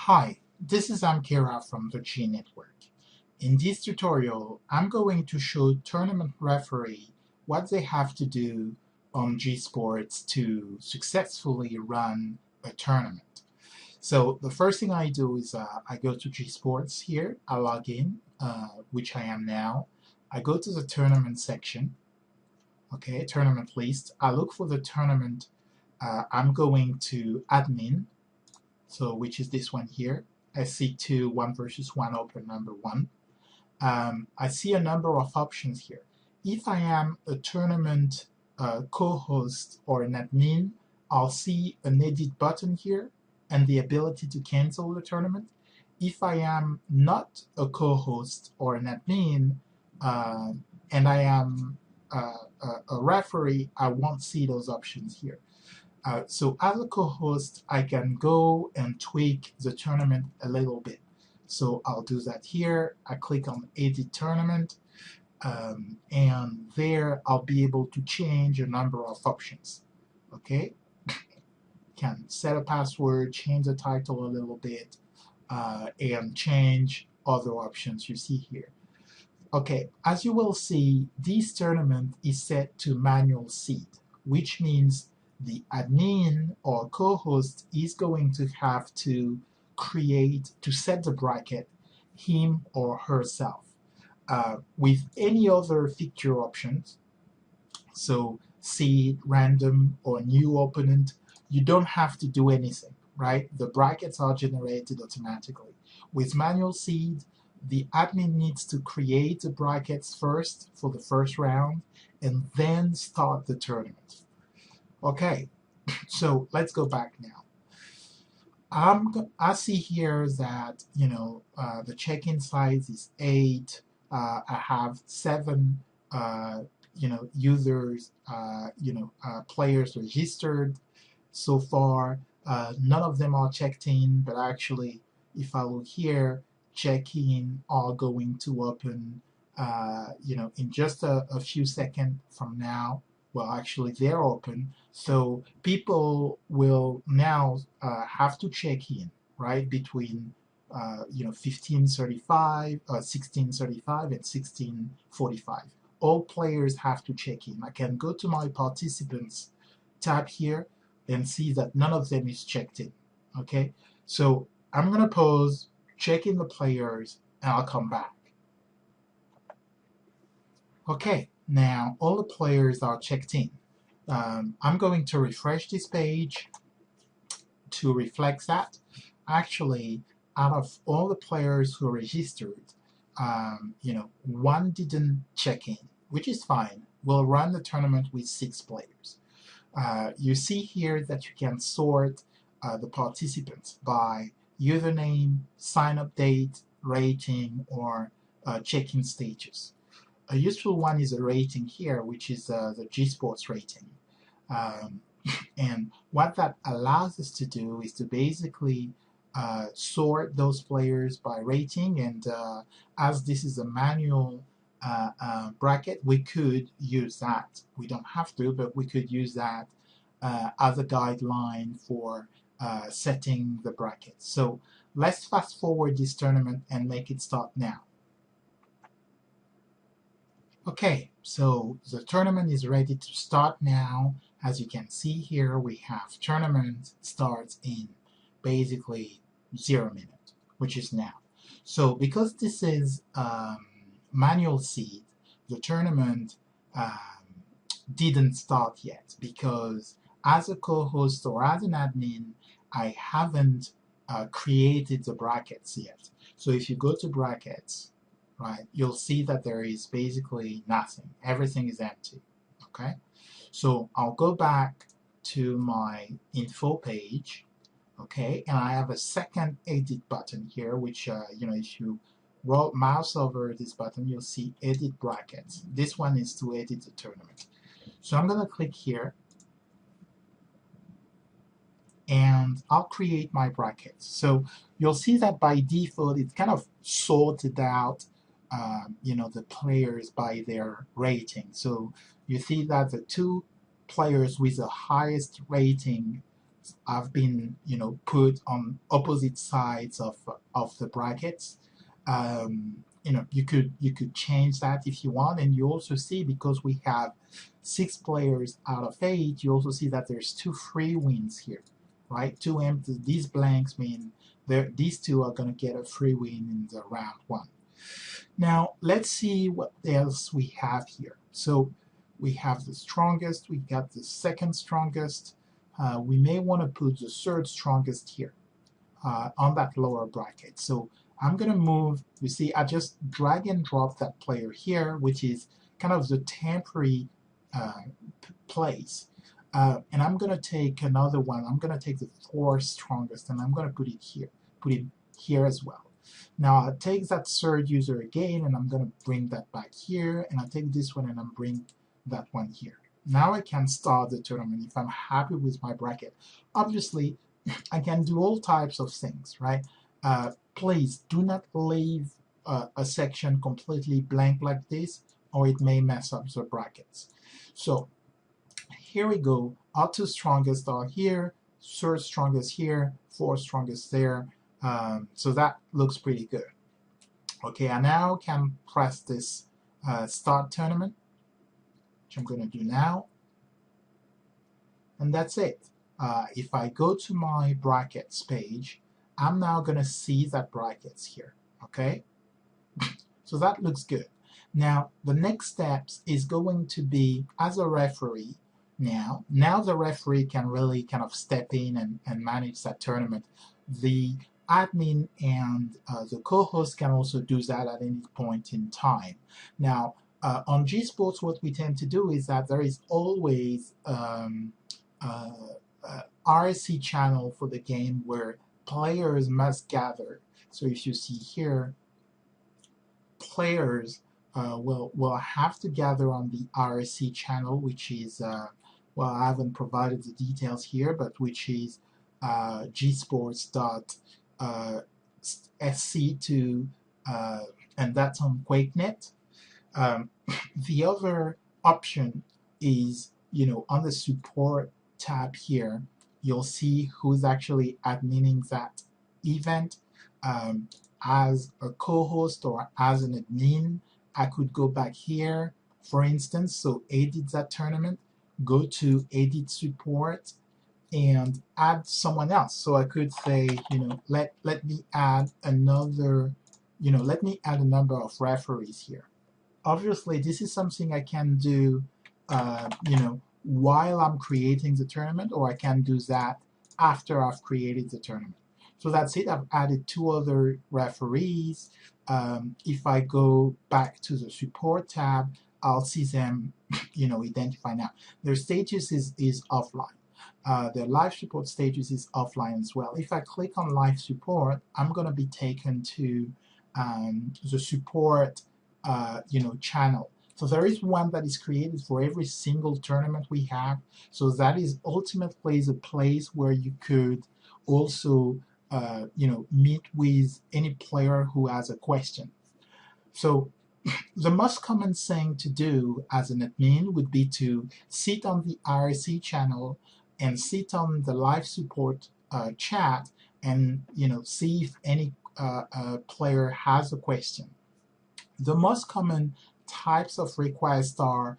Hi, this is Amkira from the G Network. In this tutorial, I'm going to show tournament referee what they have to do on JeeSports to successfully run a tournament. So the first thing I do is I go to JeeSports here, I log in, which I am now. I go to the tournament section, okay, tournament list. I look for the tournament. I'm going to admin, so which is this one here, SC2 1 versus 1 open number 1. I see a number of options here. If I am a tournament co-host or an admin, I'll see an edit button here and the ability to cancel the tournament. If I am not a co-host or an admin and I am a referee, I won't see those options here. So as a co-host, I can go and tweak the tournament a little bit. So I'll do that here. I click on Edit Tournament, and there I'll be able to change a number of options. Okay, can set a password, change the title a little bit, and change other options you see here. Okay, as you will see, this tournament is set to manual seed, which means the admin or co-host is going to have to set the bracket, him or herself. With any other fixture options, so seed, random, or new opponent, you don't have to do anything, right? The brackets are generated automatically. With manual seed, the admin needs to create the brackets first for the first round and then start the tournament. Okay, so let's go back now. I see here that the check-in size is 8. I have 7 users, players registered so far. None of them are checked in, but actually, if I look here, check-in are going to open, in just a few seconds from now. Well, actually, they're open, so people will now have to check in, right, between 15:35, 16:35, and 16:45. All players have to check in. I can go to my participants tab here and see that none of them is checked in. Okay, so I'm gonna pause, check in the players, and I'll come back. Okay, now all the players are checked in. I'm going to refresh this page to reflect that. Actually, out of all the players who registered, one didn't check in, which is fine. We'll run the tournament with 6 players. You see here that you can sort the participants by username, sign-up date, rating, or check-in status. A useful one is a rating here, which is the JeeSports rating. And what that allows us to do is to basically sort those players by rating, and as this is a manual bracket, we could use that. We don't have to, but we could use that as a guideline for setting the bracket. So let's fast forward this tournament and make it start now. Okay, so the tournament is ready to start now. As you can see here, we have tournament starts in basically 0 minutes, which is now. So because this is manual seed, the tournament didn't start yet because as a co-host or as an admin, I haven't created the brackets yet. So if you go to brackets, right, you'll see that there is basically nothing. Everything is empty, okay? So I'll go back to my info page, okay, and I have a second edit button here, which, if you mouse over this button, you'll see edit brackets. This one is to edit the tournament. So I'm going to click here, and I'll create my brackets. So you'll see that by default, it's kind of sorted out the players by their rating. So you see that the 2 players with the highest rating have been, put on opposite sides of the brackets. You could change that if you want, and you also see, because we have 6 players out of 8, you also see that there's 2 free wins here, right? 2 empty. These blanks mean these 2 are going to get a free win in the round 1. Now let's see what else we have here. So we have the strongest, we got the second strongest. We may want to put the third strongest here on that lower bracket. So I'm going to move, you see, I just drag and drop that player here, which is kind of the temporary place. And I'm going to take another one. I'm going to take the 4th strongest, and I'm going to put it here as well. Now I'll take that third user again, and I'm going to bring that back here, and I'll take this one and I'll bring that one here. Now I can start the tournament if I'm happy with my bracket. Obviously, I can do all types of things, right? Please do not leave a section completely blank like this, or it may mess up the brackets. So here we go. Our 2 strongest are here, 3rd strongest here, 4th strongest there. So that looks pretty good. Okay, I now can press this start tournament, which I'm going to do now. And that's it. If I go to my brackets page, I'm now going to see that brackets here. Okay, so that looks good. Now the next steps is going to be, as a referee, now the referee can really kind of step in and manage that tournament. The admin and the co-host can also do that at any point in time. Now on JeeSports, what we tend to do is that there is always RSC channel for the game where players must gather. So if you see here, players will have to gather on the RSC channel, which is, well, I haven't provided the details here, but which is jeesports.sc2, and that's on QuakeNet. The other option is, on the support tab here, you'll see who's actually adminning that event. As a co-host or as an admin, I could go back here, for instance, so edit that tournament, go to edit support, and add someone else. So I could say, let me add another, let me add a number of referees here. Obviously, this is something I can do, while I'm creating the tournament, or I can do that after I've created the tournament. So that's it. I've added 2 other referees. If I go back to the support tab, I'll see them, identify now. Their status is offline. Their live support status is offline as well. If I click on live support, I'm going to be taken to the support, channel. So there is one that is created for every single tournament we have. So that is ultimately the place where you could also meet with any player who has a question. So the most common thing to do as an admin would be to sit on the RSC channel and sit on the live support chat and see if any player has a question. The most common types of requests are,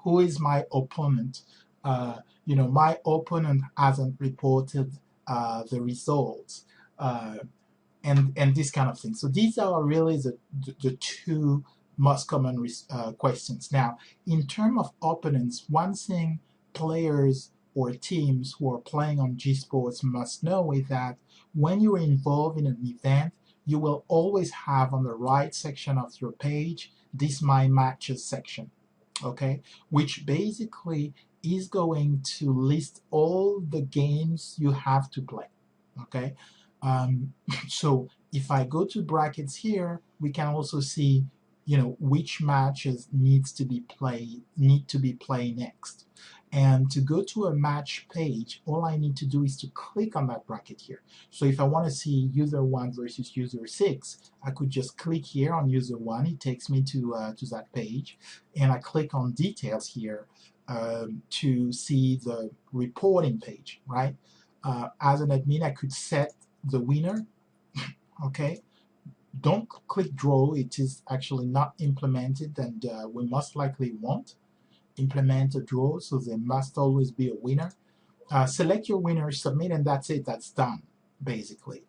who is my opponent? My opponent hasn't reported the results, and this kind of thing. So these are really the 2 most common questions. Now, in terms of opponents, one thing players or teams who are playing on JeeSports must know is that when you are involved in an event, you will always have on the right section of your page this My Matches section, okay, which basically is going to list all the games you have to play, okay. So if I go to brackets here, we can also see, which matches need to be played next. And to go to a match page, all I need to do is to click on that bracket here. So if I want to see user 1 versus user 6, I could just click here on user 1. It takes me to that page, and I click on details here to see the reporting page, right? as an admin, I could set the winner. Okay, don't click draw. It is actually not implemented, and we most likely won't implement a draw, so there must always be a winner. Select your winner, submit, and that's it. That's done, basically.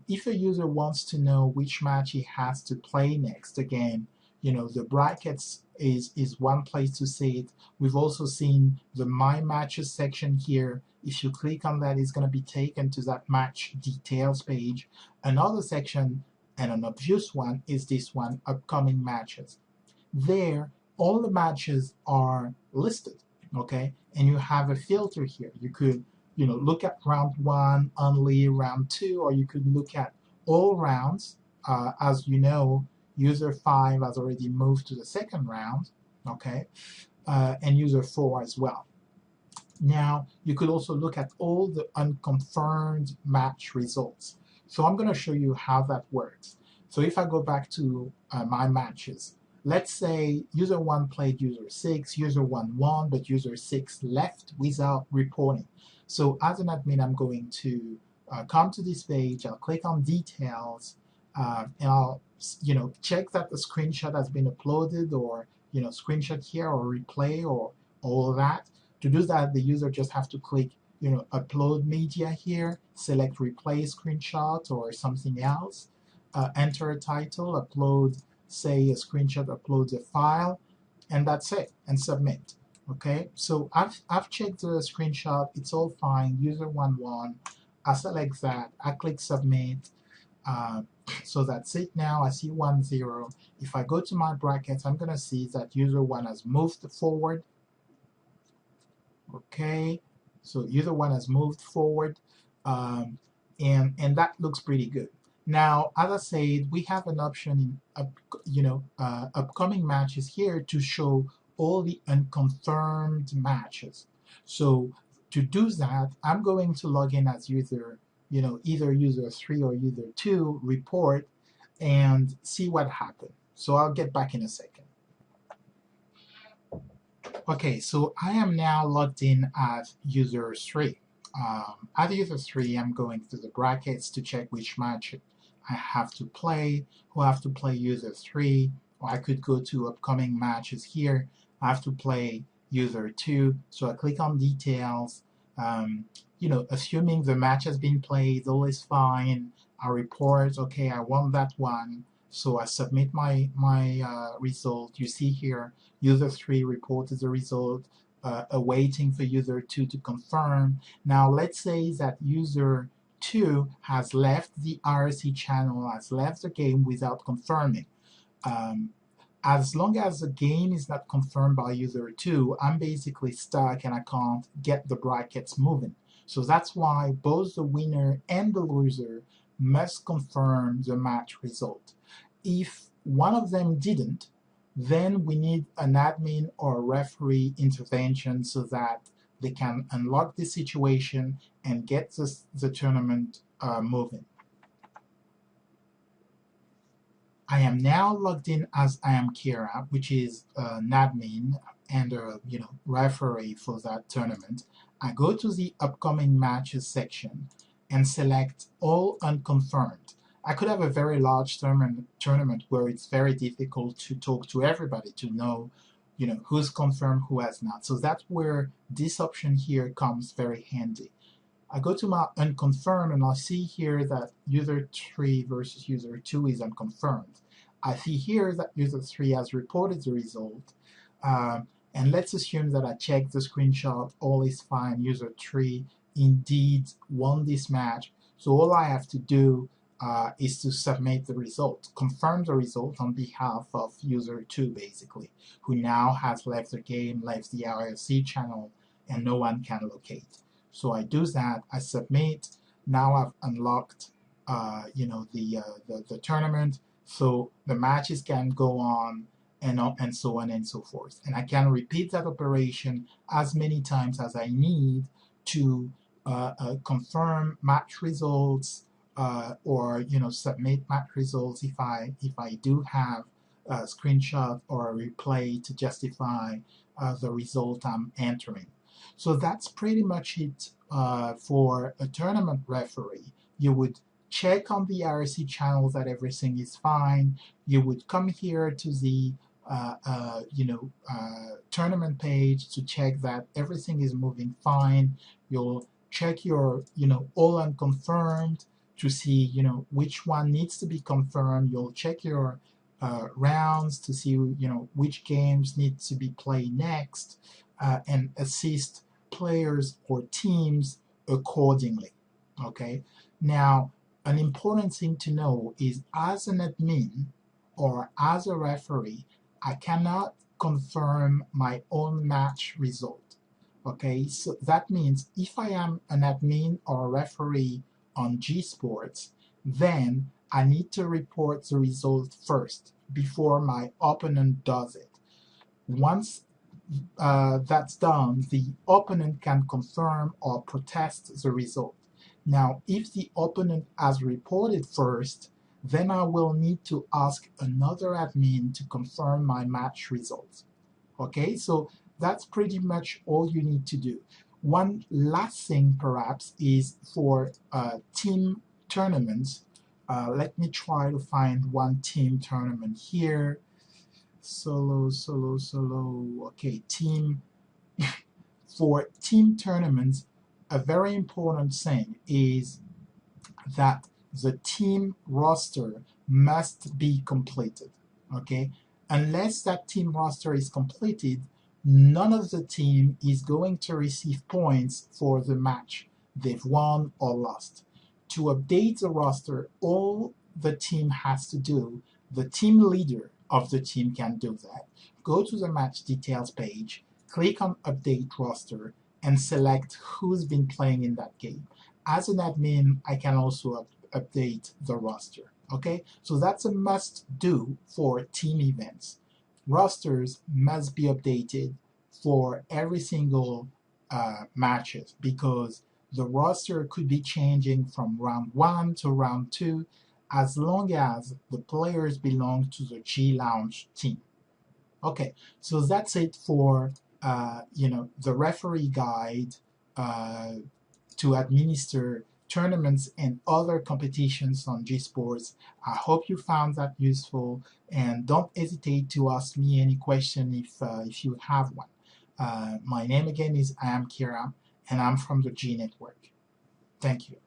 If a user wants to know which match he has to play next, again, the brackets is one place to see it. We've also seen the My Matches section here. If you click on that, it's going to be taken to that match details page. Another section, and an obvious one, is this one, Upcoming Matches. There, all the matches are listed, okay? And you have a filter here. You could, look at round 1 only, round 2, or you could look at all rounds. As you know, user 5 has already moved to the second round, okay? And user 4 as well. Now, you could also look at all the unconfirmed match results. So I'm going to show you how that works. So if I go back to my matches, let's say user 1 played user 6, user 1 won, but user 6 left without reporting. So as an admin, I'm going to come to this page, I'll click on details, and I'll check that the screenshot has been uploaded, or screenshot here, or replay, or all of that. To do that, the user just have to click upload media here, select replay screenshot or something else, enter a title, upload, say a screenshot, uploads a file, and that's it, and submit. Okay, so I've checked the screenshot, it's all fine, user 1 won, I select that, I click submit, so that's it now, I see 1-0. If I go to my brackets, I'm going to see that user 1 has moved forward. Okay, so user 1 has moved forward, and that looks pretty good. Now, as I said, we have an option in upcoming matches here to show all the unconfirmed matches. So to do that, I'm going to log in as user, either user 3 or user 2, report, and see what happened. So I'll get back in a second. Okay, so I am now logged in as user 3. As user 3, I'm going through the brackets to check which match I have to play, who have to play user 3, or I could go to upcoming matches here. I have to play user 2, so I click on details. Assuming the match has been played, all is fine. I report, okay, I won that one. So I submit my result. You see here, user 3 reported the result, awaiting for user 2 to confirm. Now let's say that user 2 has left the IRC channel, has left the game without confirming. As long as the game is not confirmed by user 2, I'm basically stuck and I can't get the brackets moving. So that's why both the winner and the loser must confirm the match result. If one of them didn't, then we need an admin or a referee intervention so that they can unlock the situation and get the tournament moving. I am now logged in as I am Kira, which is an admin and a referee for that tournament. I go to the upcoming matches section and select all unconfirmed. I could have a very large tournament where it's very difficult to talk to everybody to know, who's confirmed, who has not. So that's where this option here comes very handy. I go to my unconfirmed and I see here that user 3 versus user 2 is unconfirmed. I see here that user 3 has reported the result. And let's assume that I check the screenshot, all is fine, user 3 indeed won this match. So all I have to do is to submit the result, confirm the result on behalf of user 2, basically, who now has left the game, left the IRC channel, and no one can locate. So I do that, I submit, now I've unlocked the tournament, so the matches can go on, and so on and so forth. And I can repeat that operation as many times as I need to confirm match results, or submit match results if I do have a screenshot or a replay to justify the result I'm entering. So that's pretty much it for a tournament referee. You would check on the IRC channel that everything is fine. You would come here to the tournament page to check that everything is moving fine. You'll check your all unconfirmed to see which one needs to be confirmed. You'll check your rounds to see which games need to be played next, and assist players or teams accordingly. Okay, now an important thing to know is, as an admin or as a referee, I cannot confirm my own match result. Okay, so that means if I am an admin or a referee on JeeSports, then I need to report the result first before my opponent does it. Once that's done, the opponent can confirm or protest the result. Now, if the opponent has reported first, then I will need to ask another admin to confirm my match results. Okay, so that's pretty much all you need to do. One last thing perhaps is for team tournaments. Let me try to find one team tournament here. Solo. Okay, team. For team tournaments, a very important thing is that the team roster must be completed. Okay, unless that team roster is completed, none of the team is going to receive points for the match they've won or lost. To update the roster, all the team has to do, the team leader of the team can do that. Go to the match details page, click on update roster, and select who's been playing in that game. As an admin, I can also update the roster. Okay, so that's a must do for team events. Rosters must be updated for every single matches, because the roster could be changing from round 1 to round 2 as long as the players belong to the JeeLounge team. Okay, so that's it for the referee guide to administer tournaments and other competitions on JeeSports. I hope you found that useful, and don't hesitate to ask me any question if you have one. My name again is I am Kira, and I'm from the G Network. Thank you.